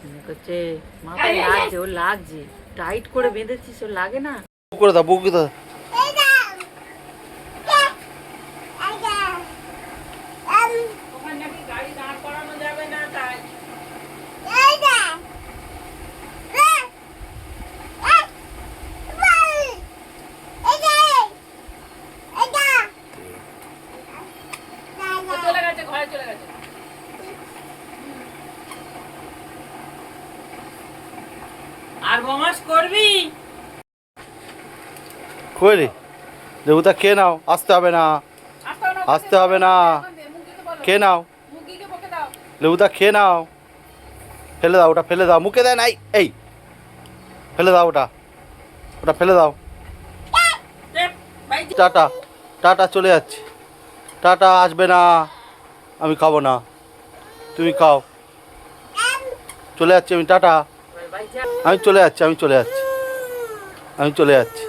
মনে করছে মাথায় লাগছে, ওর লাগছে, টাইট করে বেঁধেছিস, ওর লাগে না। করে দাও বুক দাও। ওখানে নাকি গাড়ি দাঁড় করানো যাবে না, তাই চলে গেছে, ঘরে চলে গেছে। আর বমাস করবি? কই রে লেবুটা খেয়ে নাও, আসতে হবে না, আসতে হবে না, খেয়ে নাও লেবুটা, খেয়ে নাও। ফেলে দাও ওটা, ফেলে দাও, মুখে দেয় নাই, এই ফেলে দাও ওটা, ওটা ফেলে দাও। টাটা, টাটা, চলে যাচ্ছে, টাটা, আসবে না, আমি খাবো না, তুমি খাও, চলে যাচ্ছি আমি, টাটা, আমি চলে যাচ্ছি, আমি চলে যাচ্ছি, আমি চলে যাচ্ছি।